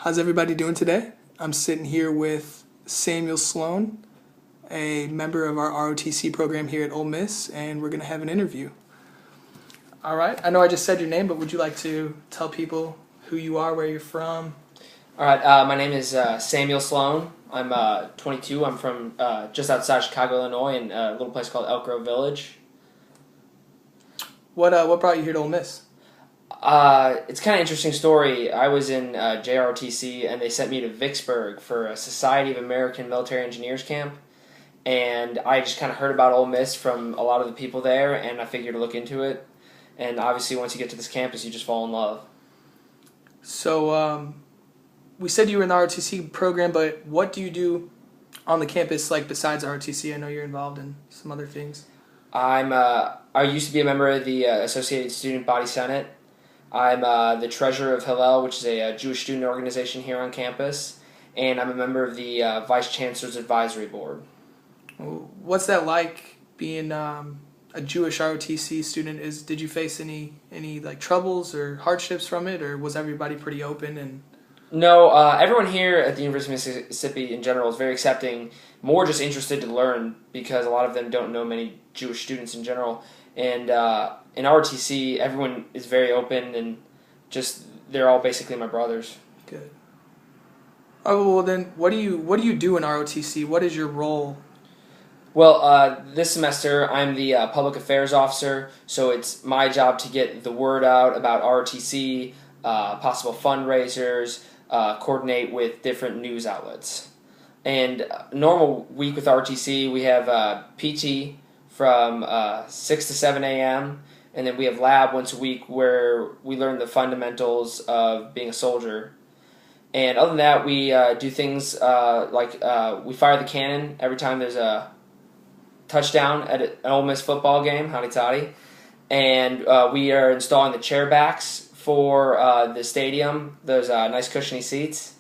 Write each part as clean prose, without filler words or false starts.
How's everybody doing today? I'm sitting here with Sam Sloan, a member of our ROTC program here at Ole Miss, and we're going to have an interview. All right. I know I just said your name, but would you like to tell people who you are, where you're from? All right. My name is Sam Sloan. I'm 22. I'm from just outside Chicago, Illinois, in a little place called Elk Grove Village. What brought you here to Ole Miss? It's kind of an interesting story. I was in JROTC, and they sent me to Vicksburg for a Society of American Military Engineers camp. And I just kind of heard about Ole Miss from a lot of the people there, and I figured to look into it. And obviously, once you get to this campus, you just fall in love. So, we said you were in the ROTC program, but what do you do on the campus, like besides ROTC? I know you're involved in some other things. I used to be a member of the Associated Student Body Senate. I'm the treasurer of Hillel, which is a Jewish student organization here on campus, and I'm a member of the Vice Chancellor's Advisory Board. What's that like being a Jewish ROTC student? Did you face any like troubles or hardships from it, or was everybody pretty open? And No, everyone here at the University of Mississippi in general is very accepting, more just interested to learn because a lot of them don't know many Jewish students in general. And in ROTC, everyone is very open and just they're all basically my brothers. Good. Oh, well then, what do you do in ROTC? What is your role? Well, this semester I'm the public affairs officer, so it's my job to get the word out about ROTC, possible fundraisers, coordinate with different news outlets. And a normal week with ROTC, we have PT from 6 to 7 a.m., and then we have lab once a week where we learn the fundamentals of being a soldier. And other than that, we do things like we fire the cannon every time there's a touchdown at an Ole Miss football game, howdy toddy. And we are installing the chair backs for the stadium, those nice cushiony seats.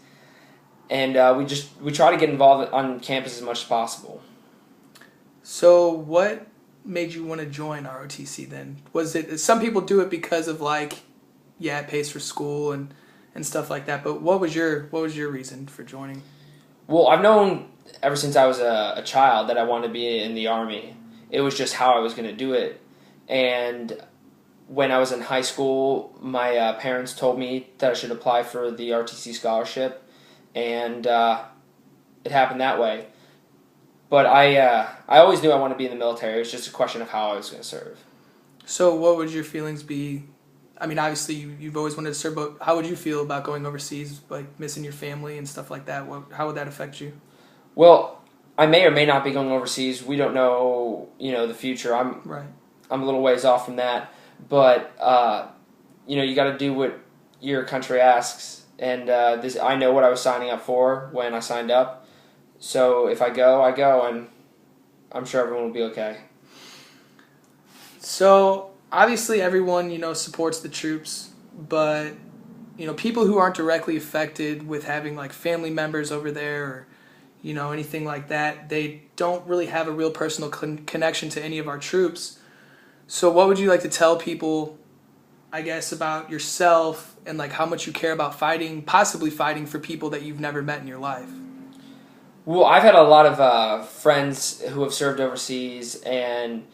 And we try to get involved on campus as much as possible. So what made you want to join ROTC then? Was it, some people do it because of it pays for school and stuff like that, but what was your reason for joining? Well, I've known ever since I was a child that I wanted to be in the Army. It was just how I was going to do it. And when I was in high school, my parents told me that I should apply for the ROTC scholarship, and it happened that way. But I always knew I wanted to be in the military. It was just a question of how I was going to serve. So what would your feelings be? I mean, obviously you've always wanted to serve, but how would you feel about going overseas, like missing your family and stuff like that? How would that affect you? Well, I may or may not be going overseas. We don't know, the future. I'm a little ways off from that. But, you got to do what your country asks. And I know what I was signing up for when I signed up. So if I go, and I'm sure everyone will be okay. So obviously everyone, supports the troops, but, people who aren't directly affected with having like family members over there or, anything like that, they don't really have a real personal connection to any of our troops. So what would you like to tell people, I guess, about yourself and like how much you care about possibly fighting for people that you've never met in your life? Well, I've had a lot of friends who have served overseas, and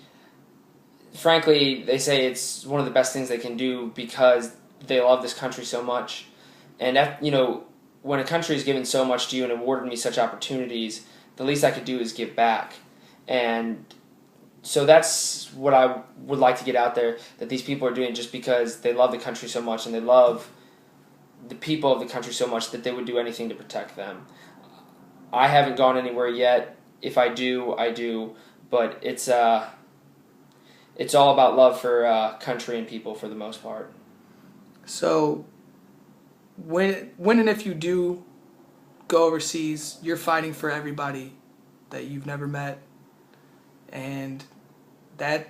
frankly, they say it's one of the best things they can do because they love this country so much. And when a country is given so much to you and awarded me such opportunities, the least I could do is give back. And so that's what I would like to get out there, that these people are doing just because they love the country so much and they love the people of the country so much that they would do anything to protect them. I haven't gone anywhere yet. If I do, I do. But it's all about love for country and people for the most part. So when and if you do go overseas, you're fighting for everybody that you've never met. And that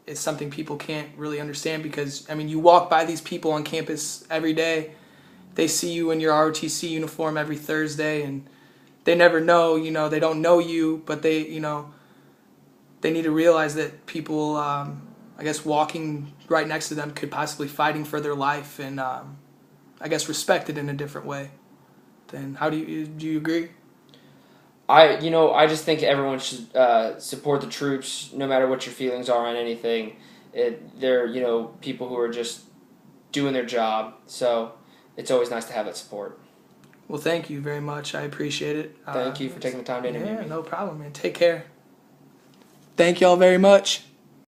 is something people can't really understand because, you walk by these people on campus every day. They see you in your ROTC uniform every Thursday, and they never know, they don't know you, but they need to realize that people, walking right next to them could possibly fighting for their life and, respect it in a different way. then how do you agree? I just think everyone should support the troops, no matter what your feelings are on anything. They're people who are just doing their job, so it's always nice to have that support. Well, thank you very much. I appreciate it. Thank you for taking the time to interview me. Yeah, no problem, man. Take care. Thank y'all very much.